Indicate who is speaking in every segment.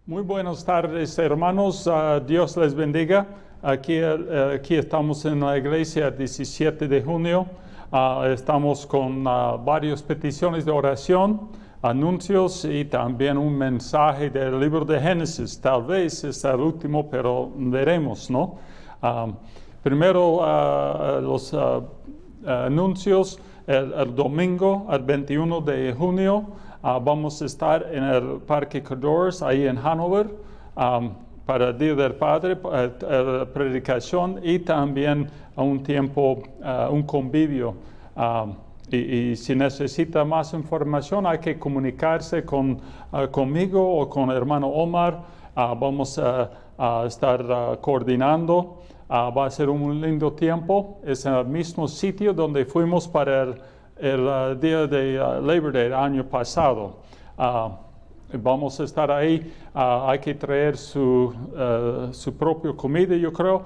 Speaker 1: Muy buenas tardes, hermanos. Dios les bendiga. Aquí estamos en la iglesia el 17 de junio. Estamos con varias peticiones de oración, anuncios y también un mensaje del libro de Génesis. Tal vez es el último, pero veremos, ¿no? Primero, los anuncios. El domingo, el 21 de junio, vamos a estar en el Parque Cadores, ahí en Hanover, para el Día del Padre, predicación y también a un tiempo, un convivio. Y si necesita más información, hay que comunicarse conmigo o con el hermano Omar. Vamos a estar coordinando. Va a ser un lindo tiempo. Es en el mismo sitio donde fuimos para el día de Labor Day el año pasado. Vamos a estar ahí. Hay que traer su propia comida, yo creo.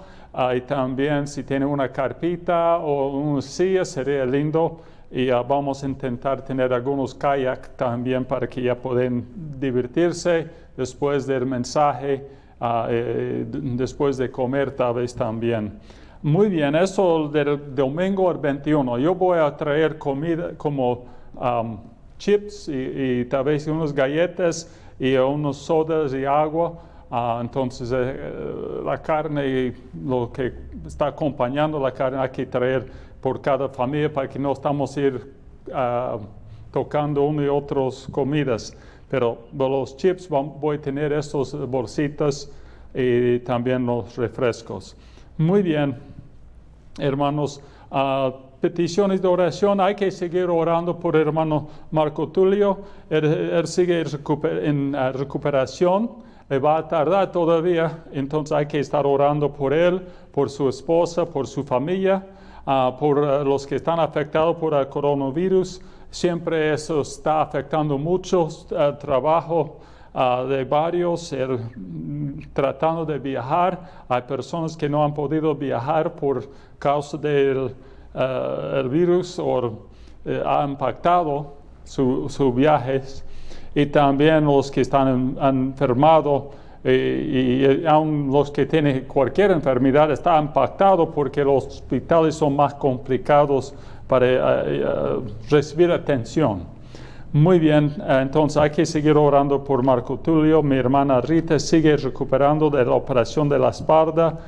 Speaker 1: Y también si tiene una carpita o una silla, sería lindo. Y vamos a intentar tener algunos kayak también para que ya puedan divertirse después del mensaje. Después de comer tal vez también. Muy bien, eso del domingo al 21. Yo voy a traer comida como chips y tal vez unas galletas y unos sodas y agua. Entonces la carne y lo que está acompañando la carne hay que traer por cada familia para que no estamos tocando una y otras comidas. Pero los chips voy a tener estos bolsitas y también los refrescos. Muy bien, hermanos. Peticiones de oración. Hay que seguir orando por el hermano Marco Tulio. Él sigue en recuperación. Le va a tardar todavía. Entonces hay que estar orando por él, por su esposa, por su familia, por los que están afectados por el coronavirus. Siempre eso está afectando mucho el trabajo de varios, tratando de viajar. Hay personas que no han podido viajar por causa del el virus o ha impactado sus viajes. Y también los que están enfermados y aún los que tienen cualquier enfermedad están impactados porque los hospitales son más complicados para recibir atención. Muy bien, entonces hay que seguir orando por Marco Tulio. Mi hermana Rita sigue recuperando de la operación de la espalda.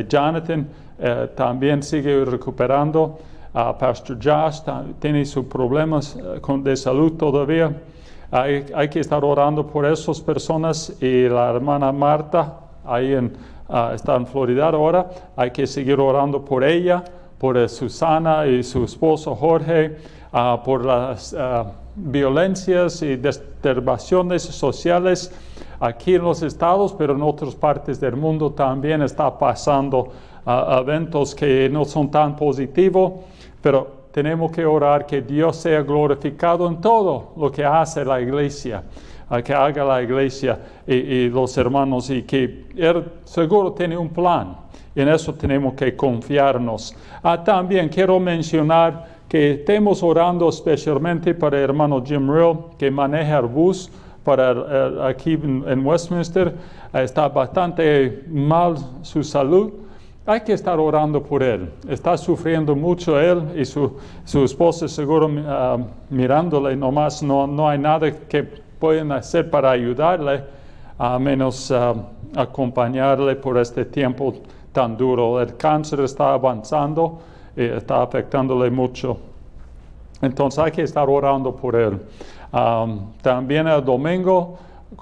Speaker 1: Jonathan también sigue recuperando. Pastor Josh tiene sus problemas de salud todavía. Hay que estar orando por esas personas. Y la hermana Marta ahí está en Florida ahora. Hay que seguir orando por ella, por Susana y su esposo Jorge, por las violencias y disturbaciones sociales aquí en los estados, pero en otras partes del mundo también está pasando eventos que no son tan positivos, pero tenemos que orar que Dios sea glorificado en todo lo que hace la iglesia, que haga la iglesia y los hermanos, y que Él seguro tiene un plan. Y en eso tenemos que confiarnos. También quiero mencionar que estemos orando especialmente para el hermano Jim Rill, que maneja el bus aquí en Westminster. Está bastante mal su salud. Hay que estar orando por él. Está sufriendo mucho él y su esposa seguro mirándole nomás. No hay nada que pueden hacer para ayudarle, a menos acompañarle por este tiempo tan duro. El cáncer está avanzando y está afectándole mucho. Entonces hay que estar orando por él. También el domingo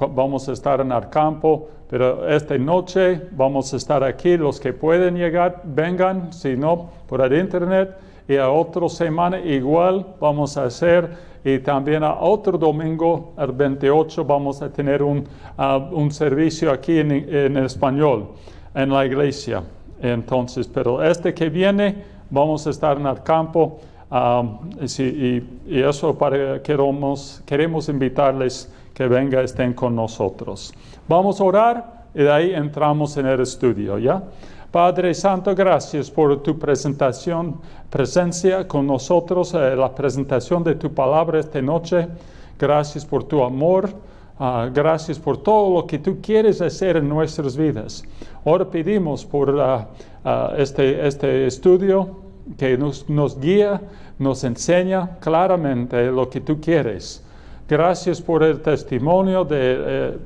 Speaker 1: vamos a estar en el campo, pero esta noche vamos a estar aquí. Los que pueden llegar, vengan, si no, por el internet. Y a otra semana igual vamos a hacer. Y también a otro domingo, el 28, vamos a tener un servicio aquí en español, en la iglesia. Entonces, pero este que viene, vamos a estar en el campo. Y eso queremos invitarles que vengan, estén con nosotros. Vamos a orar y de ahí entramos en el estudio, ¿ya? Padre Santo, gracias por tu presencia con nosotros, la presentación de tu palabra esta noche. Gracias por tu amor Gracias por todo lo que tú quieres hacer en nuestras vidas. Ahora pedimos por este estudio que nos guía, nos enseña claramente lo que tú quieres. Gracias por el testimonio de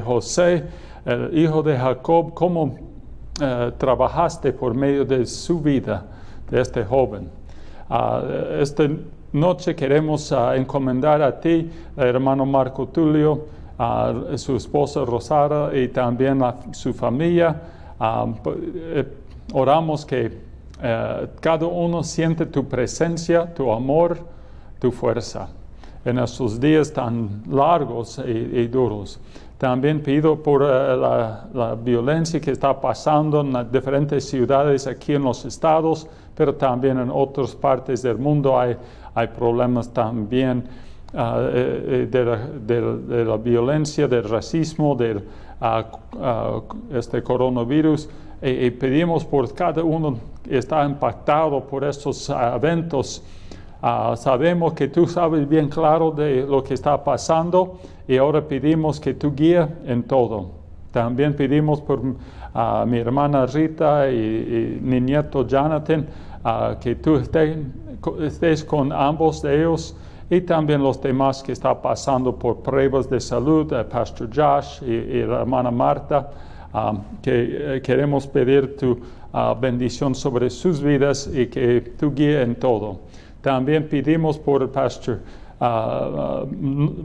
Speaker 1: José, el hijo de Jacob, cómo trabajaste por medio de su vida, de este joven. Esta noche queremos encomendar a ti, hermano Marco Tulio, a su esposa Rosara y también a su familia. Oramos que cada uno siente tu presencia, tu amor, tu fuerza en estos días tan largos y duros. También pido por la violencia que está pasando en las diferentes ciudades aquí en los estados, pero también en otras partes del mundo hay problemas también de la violencia, del racismo, del este coronavirus. Y pedimos por cada uno que está impactado por estos eventos. Sabemos que tú sabes bien claro de lo que está pasando y ahora pedimos que tú guíes en todo. También pedimos por mi hermana Rita y mi nieto Jonathan, que tú estés con ambos de ellos y también los demás que están pasando por pruebas de salud, Pastor Josh y la hermana Marta, que queremos pedir tu bendición sobre sus vidas y que tú guíes en todo. También pedimos por el Pastor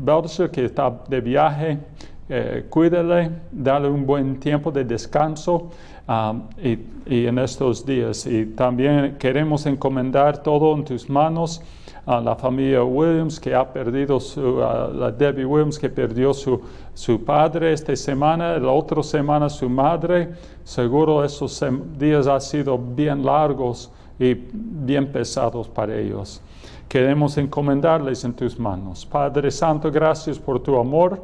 Speaker 1: Belcher, que está de viaje. Cuídale, dale un buen tiempo de descanso y en estos días. Y también queremos encomendar todo en tus manos. La familia Williams, que ha perdido la Debbie Williams, que perdió su padre esta semana, la otra semana su madre. Seguro esos días han sido bien largos y bien pesados para ellos. Queremos encomendarles en tus manos. Padre Santo, gracias por tu amor,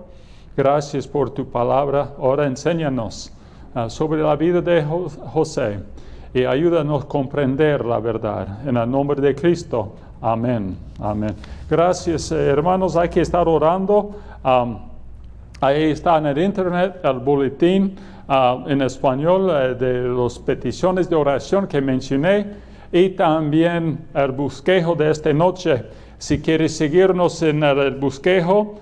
Speaker 1: gracias por tu palabra. Ahora enséñanos sobre la vida de José y ayúdanos a comprender la verdad. En el nombre de Cristo, amén. Amén. Gracias, hermanos. Hay que estar orando. Ahí está en el internet el boletín en español de las peticiones de oración que mencioné. Y también el bosquejo de esta noche. Si quieres seguirnos en el bosquejo,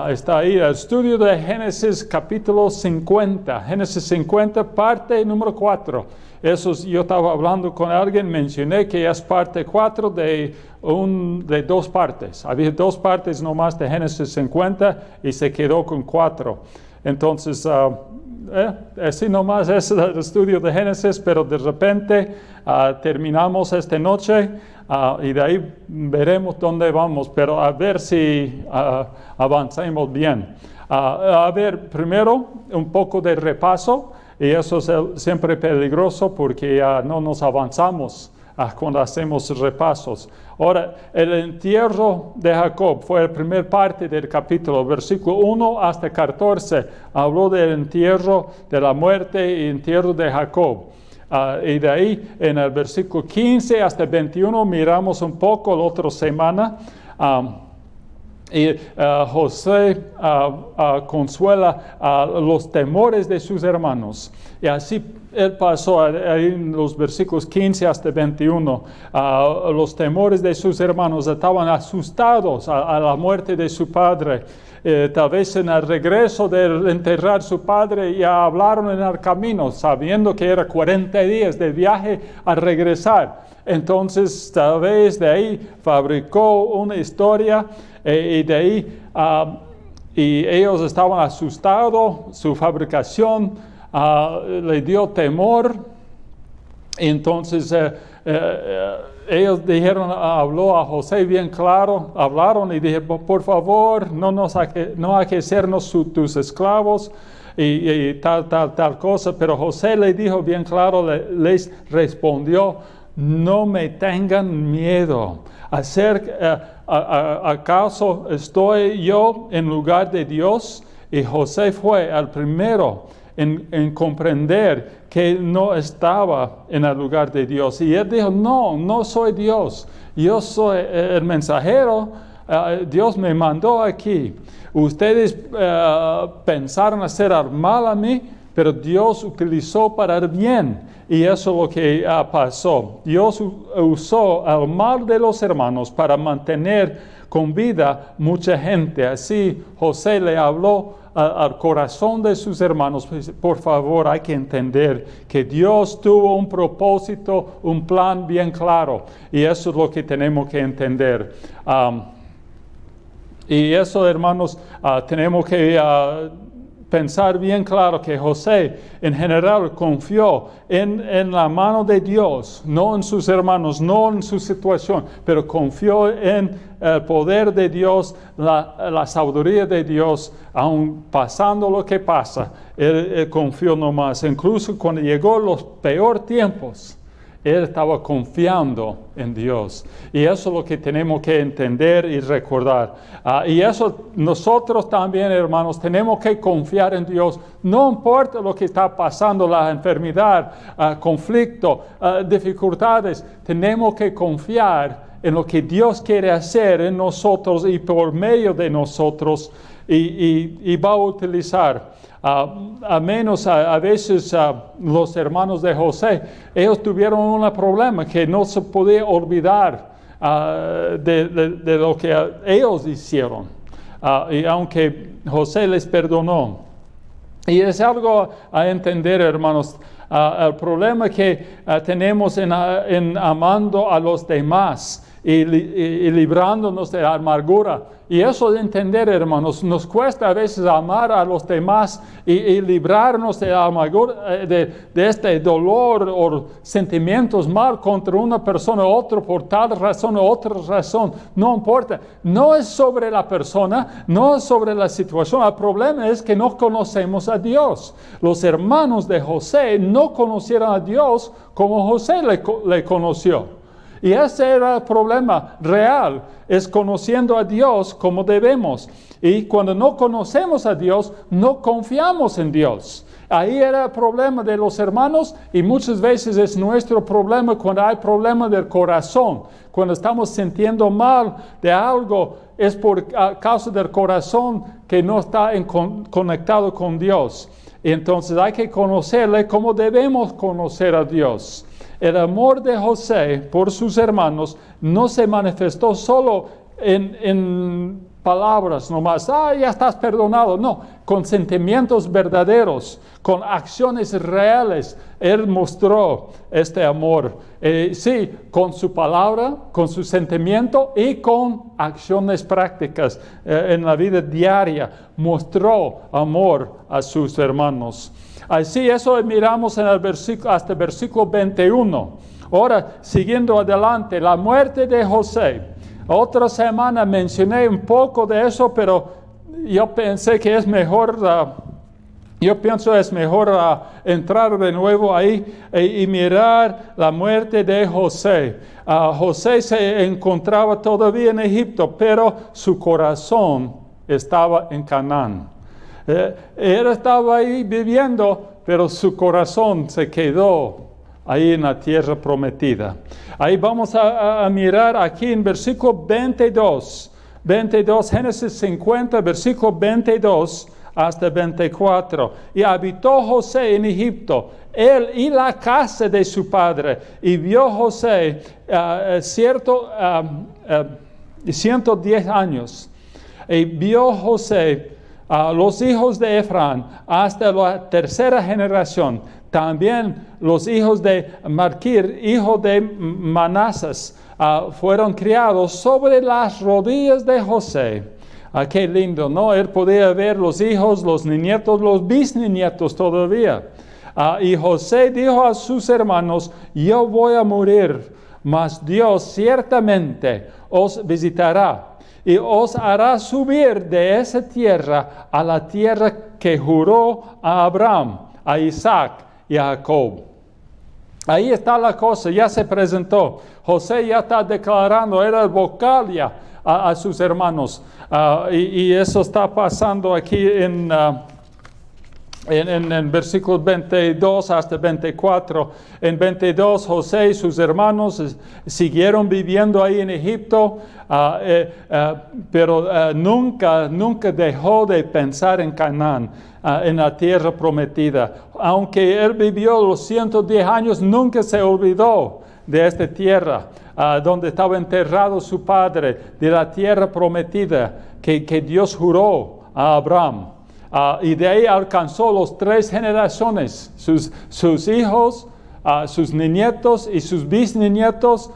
Speaker 1: está ahí el estudio de Génesis capítulo 50. Génesis 50, parte número 4. Yo estaba hablando con alguien, mencioné que es parte 4 de 2 partes. Había 2 partes nomás de Génesis 50 y se quedó con 4. Entonces, así nomás es el estudio de Génesis, pero de repente terminamos esta noche y de ahí veremos dónde vamos, pero a ver si avanzamos bien. A ver, primero un poco de repaso, y eso es siempre peligroso porque no nos avanzamos cuando hacemos repasos. Ahora, el entierro de Jacob fue la primera parte del capítulo, versículo 1 hasta 14, habló del entierro, de la muerte y entierro de Jacob. Y de ahí, en el versículo 15 hasta 21, miramos un poco la otra semana. Y José consuela los temores de sus hermanos. Y así él pasó ahí en los versículos 15 hasta 21. Los temores de sus hermanos estaban asustados a la muerte de su padre. Tal vez en el regreso de enterrar a su padre ya hablaron en el camino, sabiendo que era 40 días de viaje a regresar. Entonces, tal vez de ahí fabricó una historia y de ahí y ellos estaban asustados, su fabricación le dio temor. Entonces, ellos dijeron, habló a José bien claro, hablaron y dijeron, por favor, no hay que hacernos tus esclavos y tal cosa. Pero José le dijo bien claro, les respondió, no me tengan miedo. ¿Acaso estoy yo en lugar de Dios? Y José fue el primero en comprender que no estaba en el lugar de Dios. Y él dijo, no soy Dios. Yo soy el mensajero Dios me mandó aquí. Ustedes pensaron hacer mal a mí, pero Dios utilizó para el bien. Y eso es lo que pasó. Dios usó el mal de los hermanos para mantener con vida mucha gente. Así José le habló al corazón de sus hermanos. Por favor, hay que entender que Dios tuvo un propósito, un plan bien claro. Y eso es lo que tenemos que entender. Y eso, hermanos, tenemos que pensar bien claro que José en general confió en la mano de Dios, no en sus hermanos, no en su situación, pero confió en el poder de Dios, la sabiduría de Dios, aun pasando lo que pasa, él confió nomás. Incluso cuando llegó los peores tiempos, él estaba confiando en Dios. Y eso es lo que tenemos que entender y recordar. Y eso nosotros también, hermanos, tenemos que confiar en Dios. No importa lo que está pasando, la enfermedad, conflicto, dificultades. Tenemos que confiar en lo que Dios quiere hacer en nosotros y por medio de nosotros. Y va a utilizar. A menos a veces los hermanos de José, ellos tuvieron un problema que no se podía olvidar de lo que ellos hicieron. Y aunque José les perdonó. Y es algo a entender, hermanos. El problema que tenemos en amando a los demás y librándonos de la amargura. Y eso de entender, hermanos, nos cuesta a veces amar a los demás y librarnos de la amargura, de este dolor o sentimientos mal contra una persona u otra por tal razón o otra razón. No importa. No es sobre la persona, no es sobre la situación. El problema es que no conocemos a Dios. Los hermanos de José no conocieron a Dios como José le conoció. Y ese era el problema real, es conociendo a Dios como debemos. Y cuando no conocemos a Dios, no confiamos en Dios. Ahí era el problema de los hermanos y muchas veces es nuestro problema cuando hay problema del corazón. Cuando estamos sintiendo mal de algo, es por causa del corazón que no está conectado con Dios. Y entonces hay que conocerle como debemos conocer a Dios. El amor de José por sus hermanos no se manifestó solo en palabras nomás. Ya estás perdonado. No, con sentimientos verdaderos, con acciones reales. Él mostró este amor. Sí, con su palabra, con su sentimiento y con acciones prácticas en la vida diaria. Mostró amor a sus hermanos. Así eso miramos en el versículo, hasta el versículo 21. Ahora, siguiendo adelante, la muerte de José. Otra semana mencioné un poco de eso, pero yo pensé que es mejor, entrar de nuevo ahí y mirar la muerte de José. José se encontraba todavía en Egipto, pero su corazón estaba en Canaán. Él estaba ahí viviendo, pero su corazón se quedó ahí en la tierra prometida. Ahí vamos a mirar aquí en versículo 22, Génesis 50, versículo 22 hasta 24. Y habitó José en Egipto, él y la casa de su padre. Y vio José 110 años. Y vio José los hijos de Efraín hasta la tercera generación. También los hijos de Marquir, hijo de Manasés, fueron criados sobre las rodillas de José. Qué lindo, ¿no? Él podía ver los hijos, los nietos, los bisnietos todavía. Y José dijo a sus hermanos, yo voy a morir, mas Dios ciertamente os visitará y os hará subir de esa tierra a la tierra que juró a Abraham, a Isaac y a Jacob. Ahí está la cosa, ya se presentó. José ya está declarando, era el vocal ya a sus hermanos. Y eso está pasando aquí en en versículos 22 hasta 24. En 22, José y sus hermanos siguieron viviendo ahí en Egipto, pero nunca dejó de pensar en Canaán, en la tierra prometida. Aunque él vivió los 110 años, nunca se olvidó de esta tierra, donde estaba enterrado su padre, de la tierra prometida que Dios juró a Abraham. Y de ahí alcanzó las 3 generaciones, sus hijos, sus nietos y sus bisnietos,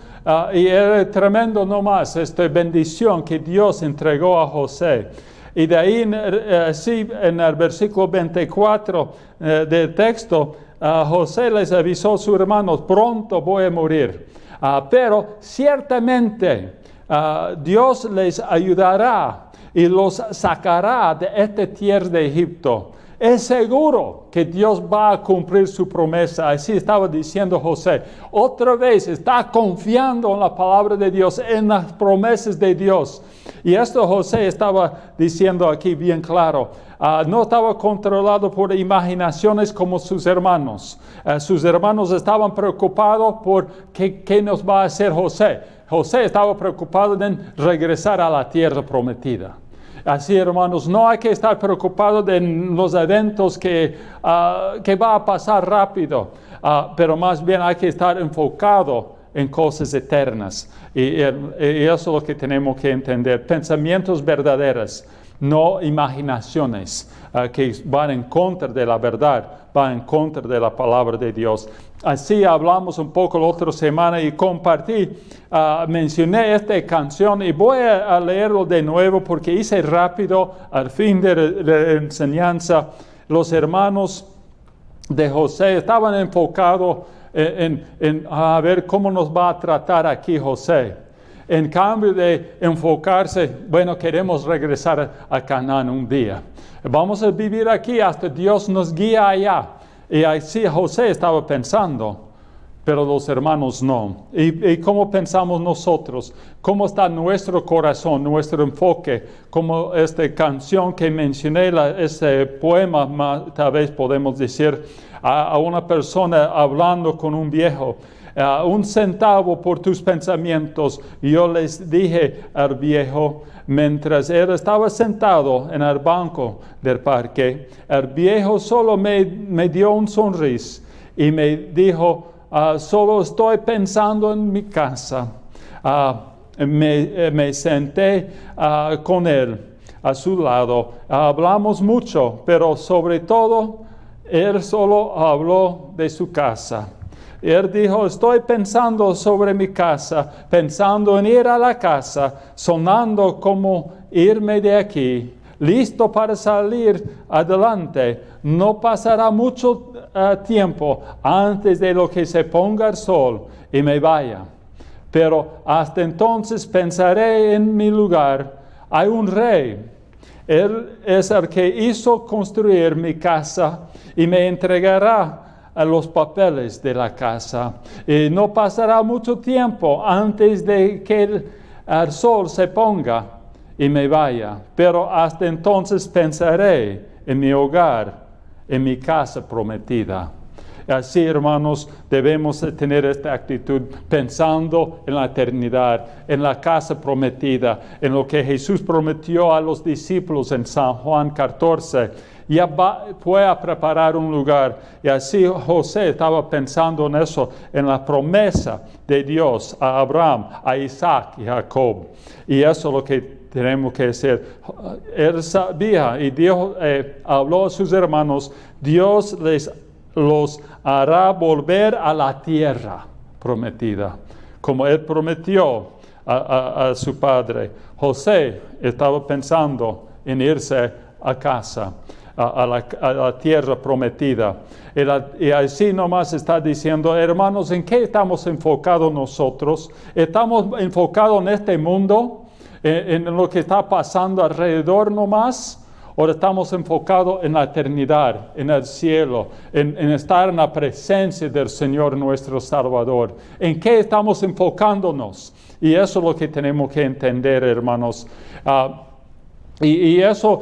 Speaker 1: y era tremendo nomás esta bendición que Dios entregó a José. Y de ahí, en el versículo 24 del texto, José les avisó a sus hermanos: pronto voy a morir, pero ciertamente Dios les ayudará y los sacará de esta tierra de Egipto. Es seguro que Dios va a cumplir su promesa. Así estaba diciendo José. Otra vez está confiando en la palabra de Dios, en las promesas de Dios. Y esto José estaba diciendo aquí bien claro. No estaba controlado por imaginaciones como sus hermanos. Sus hermanos estaban preocupados por qué nos va a hacer José. José estaba preocupado en regresar a la tierra prometida. Así, hermanos, no hay que estar preocupados de los eventos que va a pasar rápido, pero más bien hay que estar enfocado en cosas eternas. Y eso es lo que tenemos que entender. Pensamientos verdaderos, no imaginaciones que van en contra de la verdad, van en contra de la palabra de Dios. Así hablamos un poco la otra semana y compartí, mencioné esta canción y voy a leerlo de nuevo porque hice rápido al fin de la enseñanza. Los hermanos de José estaban enfocados en ver cómo nos va a tratar aquí José. En cambio de enfocarse, bueno, queremos regresar a Canaán un día. Vamos a vivir aquí hasta Dios nos guía allá. Y así José estaba pensando, pero los hermanos no. ¿Y cómo pensamos nosotros? ¿Cómo está nuestro corazón, nuestro enfoque? Como esta canción que mencioné, ese poema, tal vez podemos decir, a una persona hablando con un viejo. 1 centavo por tus pensamientos. Yo les dije al viejo, mientras él estaba sentado en el banco del parque, el viejo solo me dio un sonrisa y me dijo, solo estoy pensando en mi casa. Me senté con él a su lado. Hablamos mucho, pero sobre todo, él solo habló de su casa. Él dijo, estoy pensando sobre mi casa, pensando en ir a la casa, sonando como irme de aquí, listo para salir adelante. No pasará mucho tiempo antes de lo que se ponga el sol y me vaya. Pero hasta entonces pensaré en mi lugar. Hay un rey. Él es el que hizo construir mi casa y me entregará a los papeles de la casa. Y no pasará mucho tiempo antes de que el sol se ponga y me vaya. Pero hasta entonces pensaré en mi hogar, en mi casa prometida. Así, hermanos, debemos tener esta actitud pensando en la eternidad, en la casa prometida, en lo que Jesús prometió a los discípulos en San Juan 14. Ya fue a preparar un lugar. Y así José estaba pensando en eso, en la promesa de Dios a Abraham, a Isaac y a Jacob. Y eso es lo que tenemos que hacer. Él sabía y Dios habló a sus hermanos, Dios los hará volver a la tierra prometida, como Él prometió a su padre. José estaba pensando en irse a casa, a la tierra prometida. Y así nomás está diciendo, hermanos, ¿en qué estamos enfocados nosotros? ¿Estamos enfocados en este mundo, en lo que está pasando alrededor nomás? ¿O estamos enfocados en la eternidad, en el cielo, en estar en la presencia del Señor nuestro Salvador? ¿En qué estamos enfocándonos? Y eso es lo que tenemos que entender, hermanos. Y eso,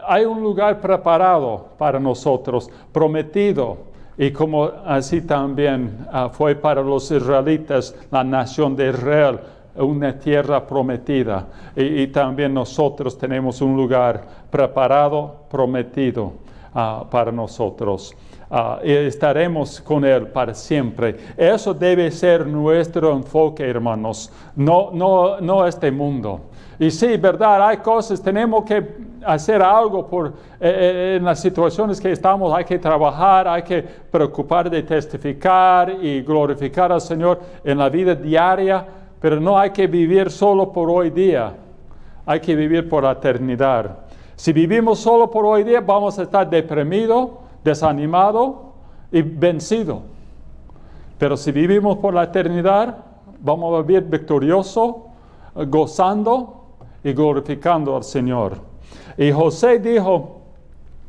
Speaker 1: hay un lugar preparado para nosotros, prometido. Y como así también fue para los israelitas, la nación de Israel, una tierra prometida. Y también nosotros tenemos un lugar preparado, prometido para nosotros. Y estaremos con Él para siempre. Eso debe ser nuestro enfoque, hermanos, no este mundo. Y sí, verdad, hay cosas, tenemos que hacer algo en las situaciones que estamos, hay que trabajar, hay que preocupar de testificar y glorificar al Señor en la vida diaria, pero no hay que vivir solo por hoy día, hay que vivir por la eternidad. Si vivimos solo por hoy día, vamos a estar deprimidos, desanimados y vencidos. Pero si vivimos por la eternidad, vamos a vivir victoriosos, gozando y glorificando al Señor. Y José dijo,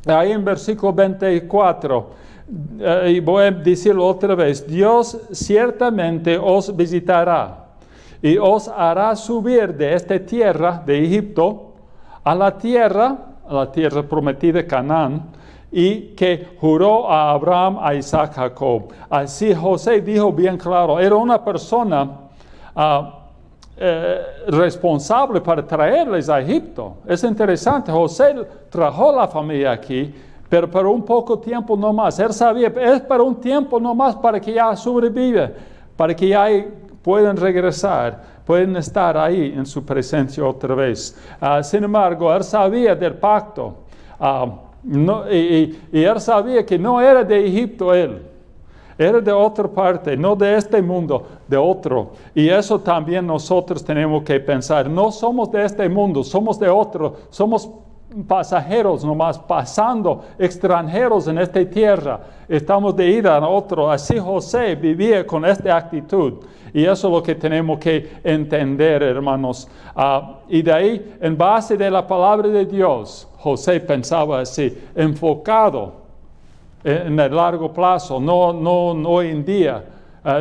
Speaker 1: ahí en versículo 24, y voy a decirlo otra vez, Dios ciertamente os visitará y os hará subir de esta tierra de Egipto a la tierra prometida Canaán, y que juró a Abraham, a Isaac, a Jacob. Así José dijo bien claro, era una persona responsable para traerles a Egipto. Es interesante, José trajo la familia aquí, pero por un poco tiempo no más. Él sabía, es para un tiempo no más para que ya sobreviva, para que ya puedan regresar, pueden estar ahí en su presencia otra vez. Sin embargo, él sabía del pacto, y él sabía que no era de Egipto él. Era de otra parte, no de este mundo, de otro. Y eso también nosotros tenemos que pensar. No somos de este mundo, somos de otro. Somos pasajeros nomás, pasando, extranjeros en esta tierra. Estamos de ir a otro. Así José vivía con esta actitud. Y eso es lo que tenemos que entender, hermanos. Y de ahí, en base de la palabra de Dios, José pensaba así, enfocado en el largo plazo, no hoy en día,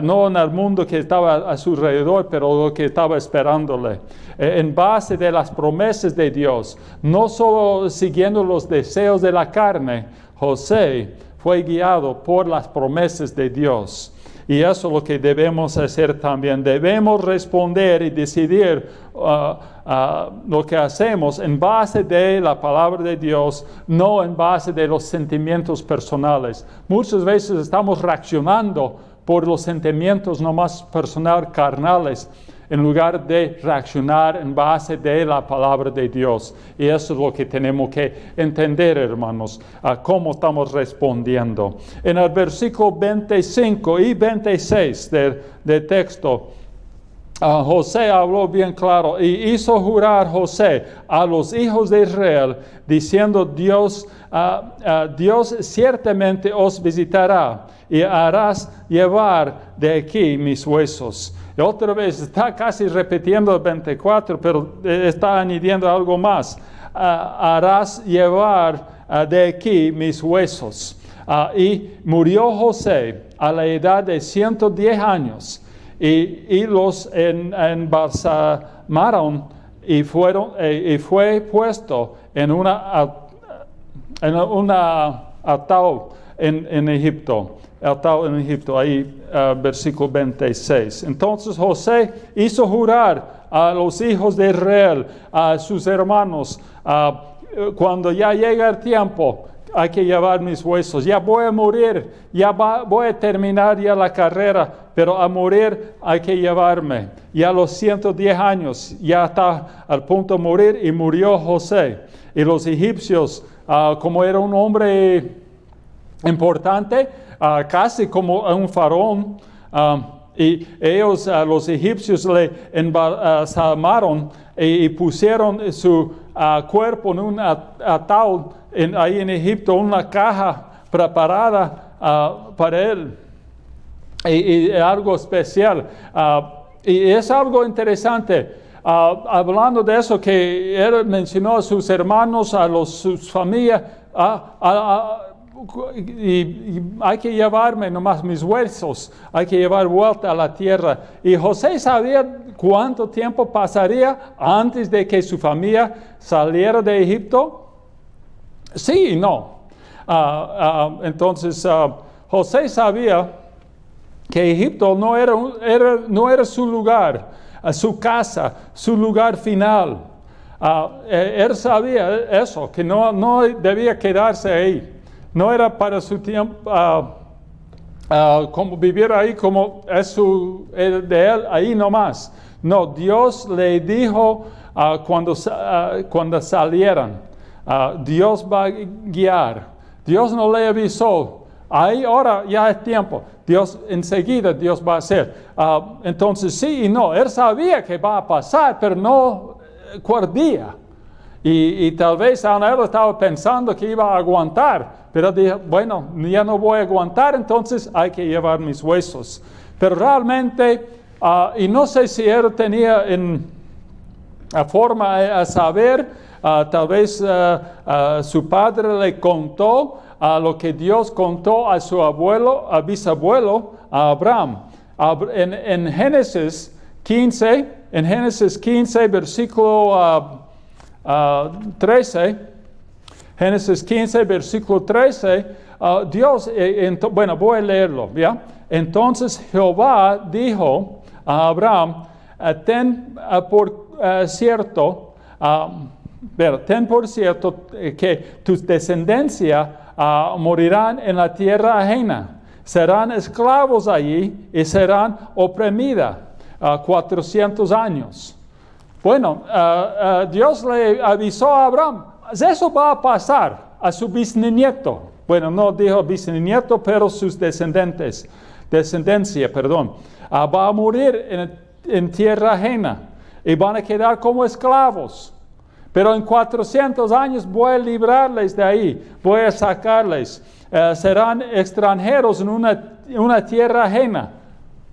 Speaker 1: no en el mundo que estaba a su alrededor, pero lo que estaba esperándole. En base de las promesas de Dios, no solo siguiendo los deseos de la carne, José fue guiado por las promesas de Dios. Y eso es lo que debemos hacer también. Debemos responder y decidir lo que hacemos en base de la palabra de Dios, no en base de los sentimientos personales. Muchas veces estamos reaccionando por los sentimientos nomás personales, carnales, en lugar de reaccionar en base de la palabra de Dios. Y eso es lo que tenemos que entender, hermanos, cómo estamos respondiendo. En el versículo 25 y 26 del texto, José habló bien claro y hizo jurar José a los hijos de Israel, diciendo, Dios ciertamente os visitará y harás llevar de aquí mis huesos. Y otra vez está casi repitiendo el 24, pero está añadiendo algo más. Harás llevar de aquí mis huesos. Y murió José a la edad de 110 años. Y los embalsamaron y fue puesto en una ataúd en Egipto. Ahí versículo 26. Entonces José hizo jurar a los hijos de Israel, a sus hermanos, cuando ya llega el tiempo, hay que llevar mis huesos, ya voy a morir, voy a terminar ya la carrera, pero a morir hay que llevarme. Ya a los 110 años ya está al punto de morir y murió José. Y los egipcios, como era un hombre importante, casi como un faraón, y ellos, los egipcios, le embalsamaron y pusieron su cuerpo en un ataúd ahí en Egipto, una caja preparada para él, y algo especial. Y es algo interesante. Hablando de eso, que él mencionó a sus hermanos, sus familias, y hay que llevarme nomás mis huesos, hay que llevar vuelta a la tierra. Y José sabía cuánto tiempo pasaría antes de que su familia saliera de Egipto. Sí y no. Entonces, José sabía que Egipto no era su lugar, su casa, su lugar final. Él sabía eso, que no debía quedarse ahí. No era para su tiempo, como vivir ahí como es de él, ahí nomás. No, Dios le dijo cuando salieran, Dios va a guiar. Dios no le avisó, ahí ahora ya es tiempo. Dios enseguida Dios va a hacer. Entonces sí y no, él sabía que va a pasar, pero no cuál día. Y tal vez aún él estaba pensando que iba a aguantar, pero dijo, bueno, ya no voy a aguantar, entonces hay que llevar mis huesos. Pero realmente, y no sé si él tenía forma a saber, tal vez su padre le contó lo que Dios contó a su abuelo, a bisabuelo, a Abraham. En Génesis 15, versículo 13, Génesis 15, versículo 13, Dios, bueno, voy a leerlo, ¿ya? Entonces Jehová dijo a Abraham, ten por cierto que tus descendencias morirán en la tierra ajena, serán esclavos allí y serán oprimidas 400 años. Bueno, Dios le avisó a Abraham, eso va a pasar a su bisnieto. Bueno, no dijo bisnieto, pero sus descendencia, va a morir en tierra ajena y van a quedar como esclavos. Pero en 400 años voy a librarles de ahí, voy a sacarles. Serán extranjeros en una tierra ajena.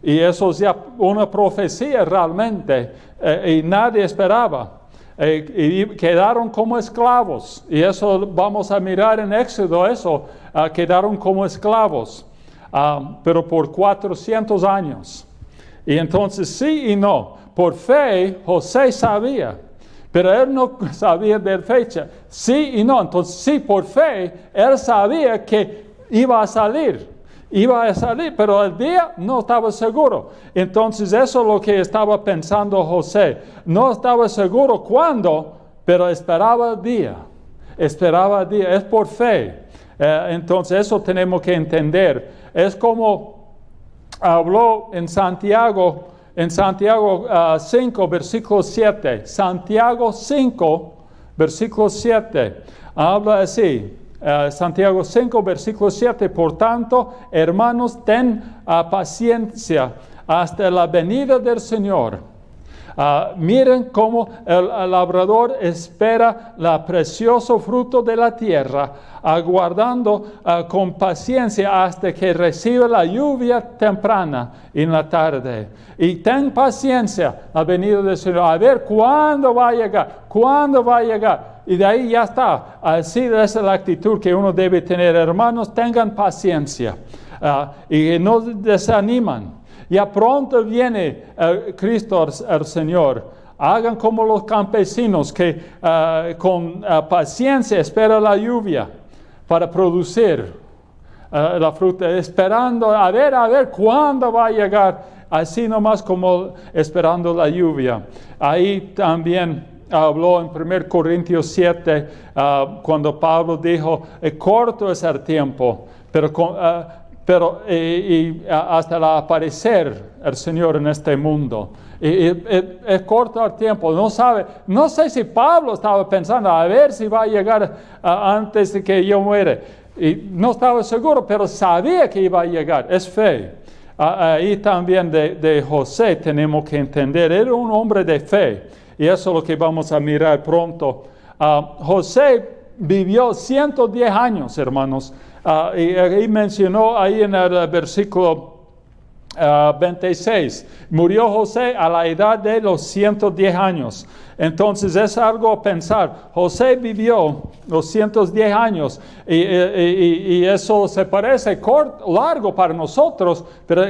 Speaker 1: Y eso es ya una profecía realmente, y nadie esperaba. Y quedaron como esclavos. Y eso vamos a mirar en Éxodo, quedaron como esclavos, pero por 400 años. Y entonces sí y no. Por fe, José sabía, pero él no sabía de fecha. Sí y no. Entonces sí, por fe, él sabía que iba a salir, pero el día no estaba seguro. Entonces eso es lo que estaba pensando José. No estaba seguro cuándo, pero esperaba el día. Es por fe. Entonces eso tenemos que entender. Es como habló en Santiago 5, versículo 7. Santiago 5, versículo 7. Habla así. Santiago 5, versículo 7. Por tanto, hermanos, ten paciencia hasta la venida del Señor. Miren cómo el labrador espera el precioso fruto de la tierra, aguardando con paciencia hasta que reciba la lluvia temprana en la tarde. Y ten paciencia a la venida del Señor, a ver cuándo va a llegar. Y de ahí ya está. Así es la actitud que uno debe tener. Hermanos, tengan paciencia y no desaniman. Ya pronto viene Cristo el Señor. Hagan como los campesinos que con paciencia esperan la lluvia para producir la fruta, esperando a ver cuándo va a llegar, así nomás como esperando la lluvia. Ahí también habló en 1 Corintios 7, cuando Pablo dijo, corto es el tiempo, pero hasta el aparecer el Señor en este mundo. Es corto el tiempo. No sé si Pablo estaba pensando a ver si va a llegar antes de que yo muera. Y no estaba seguro, pero sabía que iba a llegar. Es fe. Ahí también de José tenemos que entender. Era un hombre de fe. Y eso es lo que vamos a mirar pronto. José vivió 110 años, hermanos. Y mencionó ahí en el versículo 26. Murió José a la edad de los 110 años. Entonces es algo a pensar. José vivió los 110 años y eso se parece largo para nosotros, pero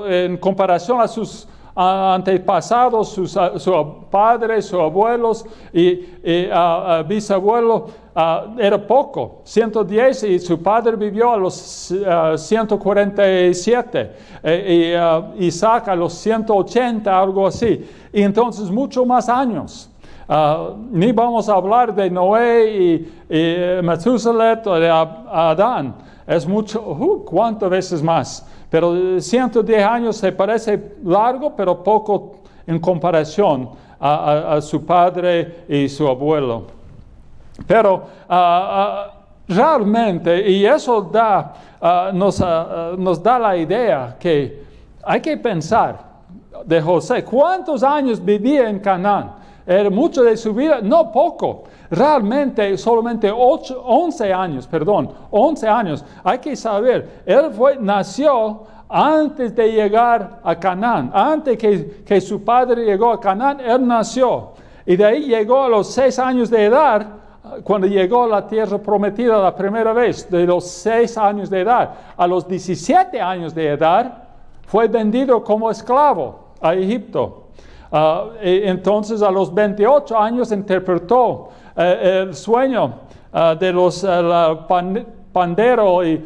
Speaker 1: en comparación a sus antepasados, sus padres, sus abuelos y bisabuelos, era poco, 110, y su padre vivió a los 147, Isaac a los 180, algo así, y entonces mucho más años. Ni vamos a hablar de Noé y Methuselah o de Adán, es mucho, ¿cuántas veces más? Pero 110 años se parece largo, pero poco en comparación a su padre y su abuelo. Pero realmente, y eso nos da la idea que hay que pensar de José. ¿Cuántos años vivía en Canaán? ¿Era mucho de su vida? No, poco. Realmente solamente 11 años. Hay que saber, él nació antes de llegar a Canaán. Antes que su padre llegó a Canaán, él nació. Y de ahí llegó a los 6 años de edad, cuando llegó a la tierra prometida la primera vez, de los 6 años de edad. A los 17 años de edad, fue vendido como esclavo a Egipto. Entonces a los 28 años interpretó el sueño de los pandero y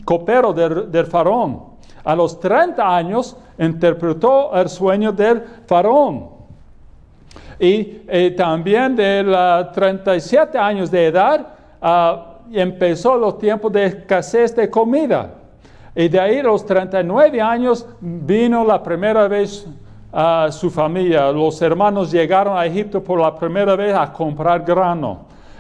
Speaker 1: copero del faraón. A los 30 años interpretó el sueño del faraón. Y también de los 37 años de edad empezó los tiempos de escasez de comida. Y de ahí a los 39 años vino la primera vez su familia. Los hermanos llegaron a Egipto por la primera vez a comprar grano.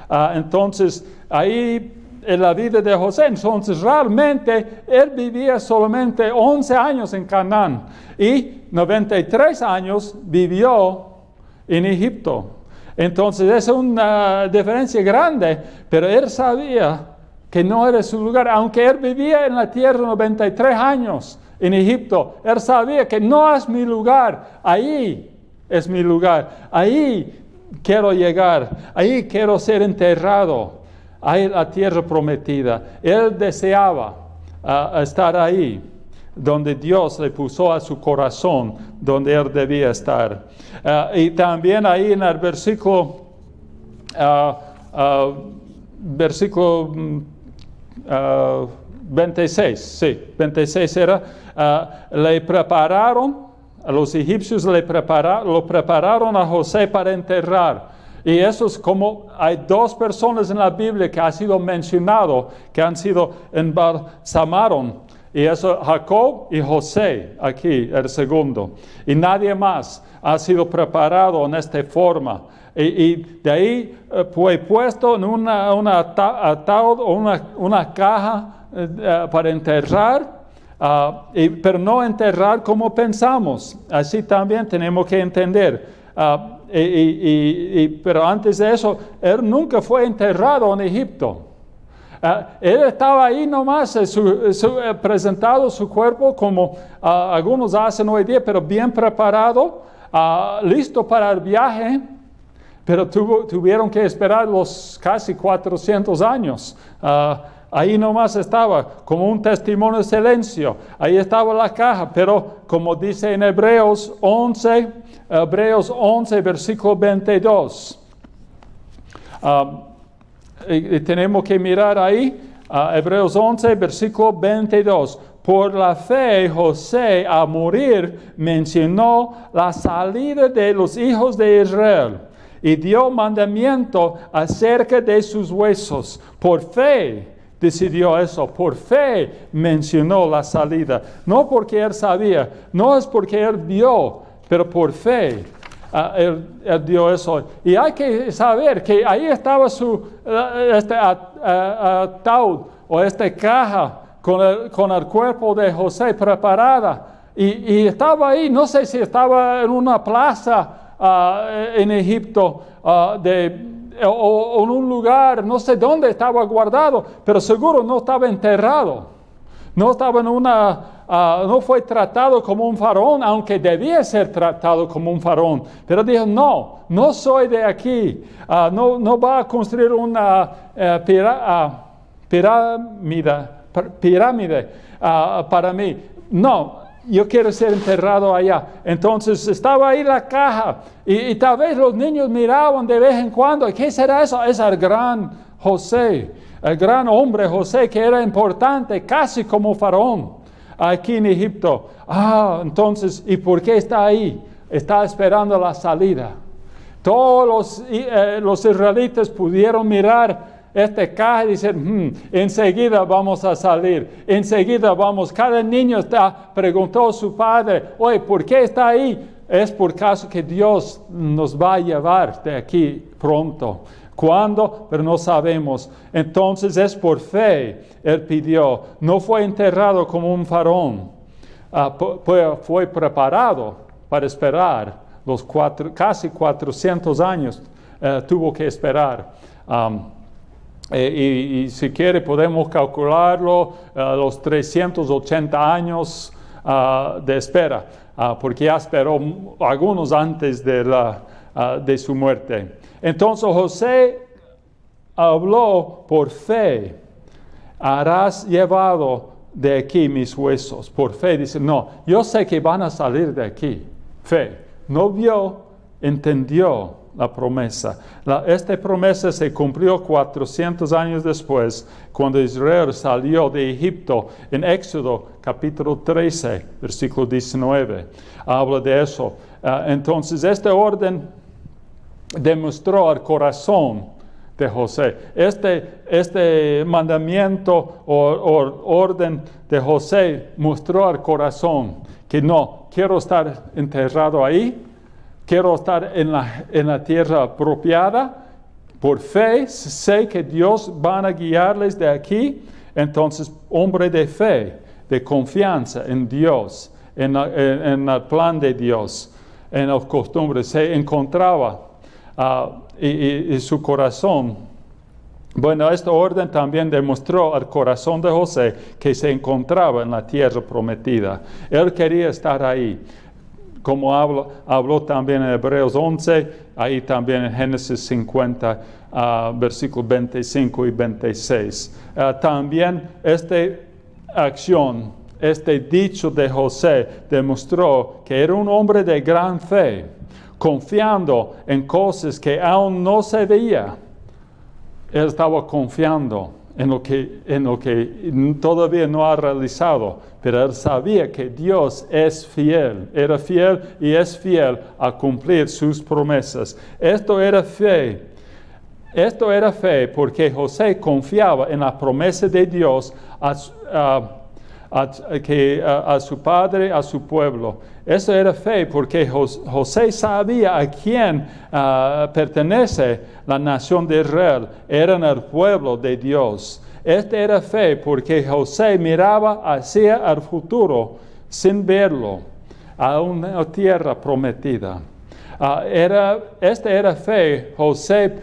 Speaker 1: Entonces, ahí en la vida de José, entonces realmente él vivía solamente 11 años en Canaán y 93 años vivió en Egipto. Entonces, es una diferencia grande, pero él sabía que no era su lugar, aunque él vivía en la tierra 93 años. En Egipto, él sabía que no es mi lugar, ahí es mi lugar, ahí quiero llegar, ahí quiero ser enterrado, ahí la tierra prometida. Él deseaba estar ahí, donde Dios le puso a su corazón, donde él debía estar. Y también ahí en el versículo 26 era, le prepararon, a los egipcios lo prepararon a José para enterrar. Y eso es como, hay 2 personas en la Biblia que ha sido mencionado, que han sido embalsamaron. Y eso, Jacob y José, aquí el segundo. Y nadie más ha sido preparado en esta forma. Y de ahí fue puesto en un ataúd o una caja para enterrar, pero no enterrar como pensamos. Así también tenemos que entender. Pero antes de eso, él nunca fue enterrado en Egipto. Él estaba ahí nomás, presentado su cuerpo como algunos hacen hoy día, pero bien preparado, listo para el viaje. Pero tuvieron que esperar los casi 400 años. Ahí nomás estaba, como un testimonio de silencio. Ahí estaba la caja, pero como dice en Hebreos 11, versículo 22. Y tenemos que mirar ahí, Hebreos 11, versículo 22. Por la fe, José, a morir, mencionó la salida de los hijos de Israel y dio mandamiento acerca de sus huesos. Por fe decidió eso, por fe mencionó la salida. No porque él sabía, no es porque él vio, pero por fe él dio eso. Y hay que saber que ahí estaba este ataúd o esta caja con el cuerpo de José preparada. Y estaba ahí, no sé si estaba en una plaza en Egipto o en un lugar, no sé dónde estaba guardado, pero seguro no estaba enterrado. No estaba en una no fue tratado como un faraón, aunque debía ser tratado como un faraón. Pero dijo, no soy de aquí. No va a construir una pirámide para mí. No, yo quiero ser enterrado allá. Entonces estaba ahí la caja y tal vez los niños miraban de vez en cuando. ¿Qué será eso? Es el gran José, el gran hombre José, que era importante, casi como faraón aquí en Egipto. Entonces, ¿y por qué está ahí? Está esperando la salida. Todos los israelitas pudieron mirar esta caja y decir, enseguida vamos a salir, enseguida vamos. Cada niño preguntó a su padre, oye, ¿por qué está ahí? Es por caso que Dios nos va a llevar de aquí pronto. ¿Cuándo? Pero no sabemos. Entonces es por fe, él pidió. No fue enterrado como un faraón. Fue preparado para esperar. Casi 400 años tuvo que esperar. Y si quiere podemos calcularlo, los 380 años de espera, porque ya esperó algunos antes de su muerte. Entonces José habló por fe, harás llevado de aquí mis huesos. Por fe dice, no, yo sé que van a salir de aquí. Fe, no vio, entendió la promesa. Esta promesa se cumplió 400 años después, cuando Israel salió de Egipto en Éxodo capítulo 13, versículo 19. Habla de eso. Entonces, este orden demostró el corazón de José. Este mandamiento o orden de José mostró el corazón que no, quiero estar enterrado ahí. Quiero estar en la tierra apropiada. Por fe, sé que Dios van a guiarles de aquí. Entonces, hombre de fe, de confianza en Dios, en el plan de Dios, en las costumbres, se encontraba y su corazón. Bueno, este orden también demostró al corazón de José que se encontraba en la tierra prometida. Él quería estar ahí. Como habló también en Hebreos 11, ahí también en Génesis 50, versículos 25 y 26. También esta acción, este dicho de José demostró que era un hombre de gran fe, confiando en cosas que aún no se veía. Él estaba confiando en lo que todavía no ha realizado, pero él sabía que Dios es fiel, era fiel y es fiel a cumplir sus promesas. Esto era fe porque José confiaba en la promesa de Dios a su padre, a su pueblo. Eso era fe porque José sabía a quién pertenece la nación de Israel. Eran el pueblo de Dios. Esta era fe porque José miraba hacia el futuro sin verlo, a una tierra prometida. Esta era fe, José,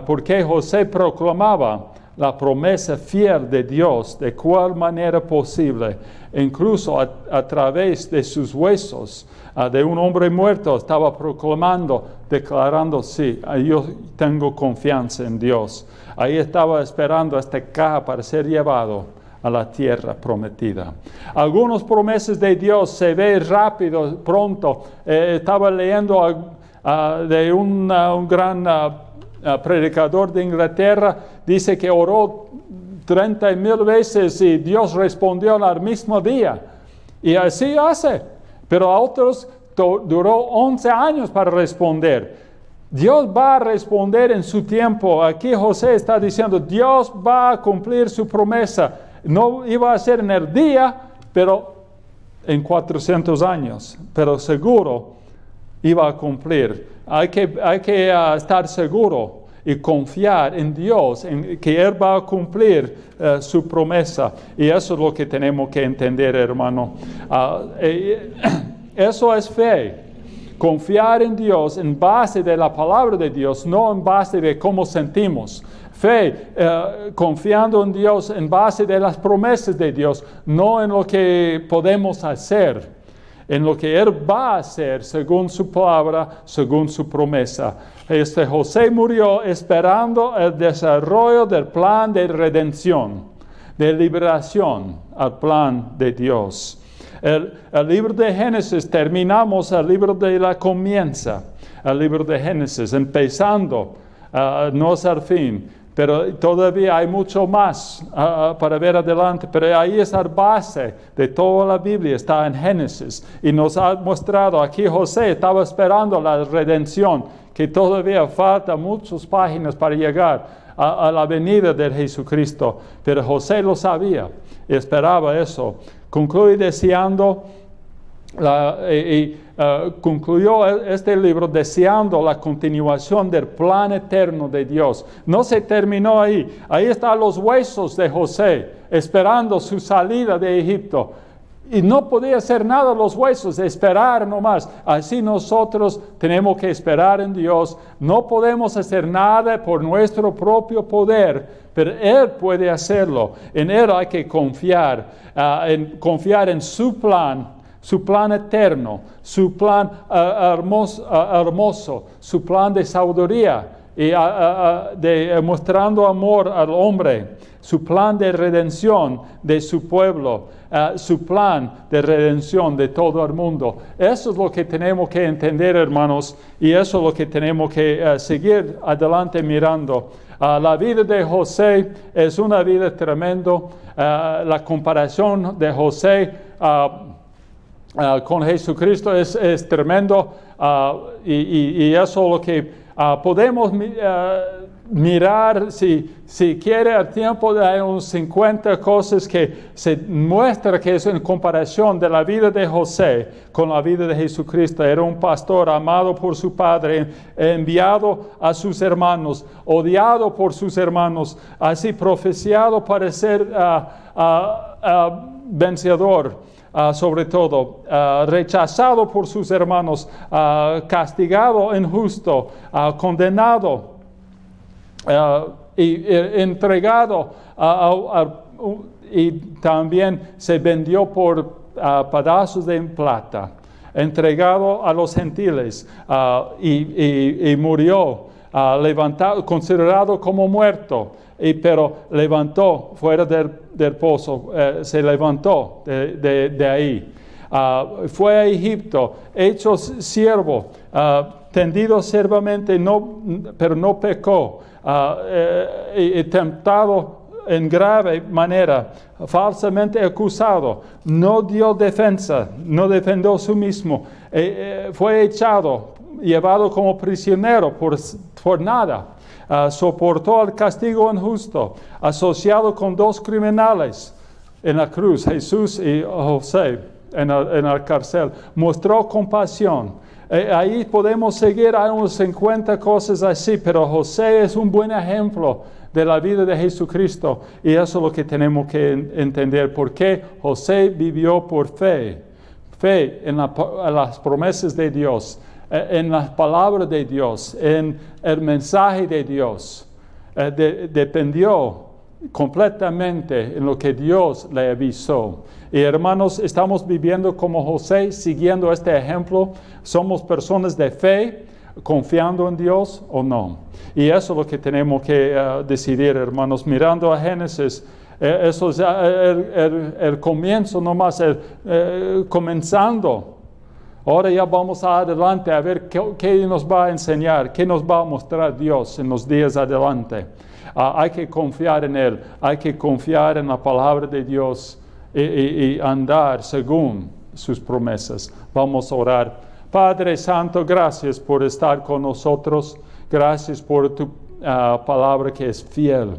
Speaker 1: porque José proclamaba la promesa fiel de Dios de cual manera posible, incluso a través de sus huesos, de un hombre muerto, estaba proclamando, declarando, sí, yo tengo confianza en Dios. Ahí estaba esperando esta caja para ser llevado a la tierra prometida. Algunas promesas de Dios se ven rápido, pronto. Estaba leyendo de un gran predicador de Inglaterra, dice que oró 30,000 veces y Dios respondió al mismo día. Y así hace. Pero a otros duró 11 años para responder. Dios va a responder en su tiempo. Aquí José está diciendo, Dios va a cumplir su promesa. No iba a ser en el día, pero en 400 años. Pero seguro iba a cumplir. Hay que estar seguro y confiar en Dios, en que Él va a cumplir su promesa. Y eso es lo que tenemos que entender, hermano. Eso es fe. confiar en Dios en base de la palabra de Dios, no en base de cómo sentimos. Fe, confiando en Dios en base de las promesas de Dios, no en lo que podemos hacer, en lo que Él va a hacer según su palabra, según su promesa. José murió esperando el desarrollo del plan de redención, de liberación al plan de Dios. El libro de Génesis, terminamos el libro de la comienza, el libro de Génesis, empezando, no es el fin, pero todavía hay mucho más para ver adelante, pero ahí es la base de toda la Biblia, está en Génesis, y nos ha mostrado, aquí José estaba esperando la redención, que todavía falta muchas páginas para llegar a la venida de Jesucristo, pero José lo sabía, esperaba eso. Concluye deseando, concluyó este libro deseando la continuación del plan eterno de Dios. No se terminó ahí. Ahí están los huesos de José, esperando su salida de Egipto. Y no podía hacer nada los huesos, esperar nomás. Así nosotros tenemos que esperar en Dios. No podemos hacer nada por nuestro propio poder, pero Él puede hacerlo. En Él hay que confiar, confiar en su plan eterno, su plan hermoso, su plan de sabiduría y mostrando amor al hombre, su plan de redención de su pueblo, su plan de redención de todo el mundo. Eso es lo que tenemos que entender, hermanos, y eso es lo que tenemos que seguir adelante mirando. La vida de José es una vida tremenda. La comparación de José con Jesucristo es tremendo, y eso es lo que podemos mirar, si quiere el tiempo, hay unos 50 cosas que se muestra que es en comparación de la vida de José con la vida de Jesucristo. Era un pastor amado por su padre, enviado a sus hermanos, odiado por sus hermanos, así profeciado para ser vencedor. Sobre todo, rechazado por sus hermanos, castigado injusto, condenado y entregado, y también se vendió por pedazos de plata, entregado a los gentiles, y murió, levantado, considerado como muerto. Pero levantó fuera del pozo, se levantó de ahí. Fue a Egipto, hecho siervo, tendido siervamente, pero no pecó, y tentado en grave manera, falsamente acusado, no dio defensa, no defendió su mismo, fue echado, llevado como prisionero por nada. Soportó el castigo injusto, asociado con 2 criminales en la cruz, Jesús y José, en la cárcel. Mostró compasión. Ahí podemos seguir, hay unos 50 cosas así, pero José es un buen ejemplo de la vida de Jesucristo, y eso es lo que tenemos que entender, porque José vivió por fe en las promesas de Dios, en las palabras de Dios, en el mensaje de Dios. Dependió completamente en lo que Dios le avisó. Y hermanos, estamos viviendo como José, siguiendo este ejemplo. Somos personas de fe, confiando en Dios o no. Y eso es lo que tenemos que decidir, hermanos. Mirando a Génesis, eso es el comienzo nomás, comenzando. Ahora ya vamos adelante a ver qué nos va a enseñar, qué nos va a mostrar Dios en los días adelante. Hay que confiar en Él, hay que confiar en la palabra de Dios y andar según sus promesas. Vamos a orar. Padre Santo, gracias por estar con nosotros. Gracias por tu palabra que es fiel.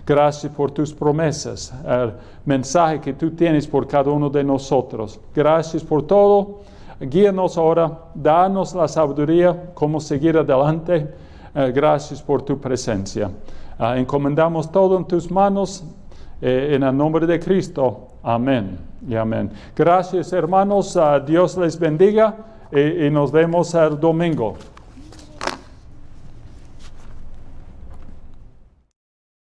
Speaker 1: Gracias por tus promesas, el mensaje que tú tienes por cada uno de nosotros. Gracias por todo. Guíanos ahora, danos la sabiduría, cómo seguir adelante. Gracias por tu presencia. Encomendamos todo en tus manos, en el nombre de Cristo. Amén y amén. Gracias, hermanos. Dios les bendiga. y nos vemos el domingo.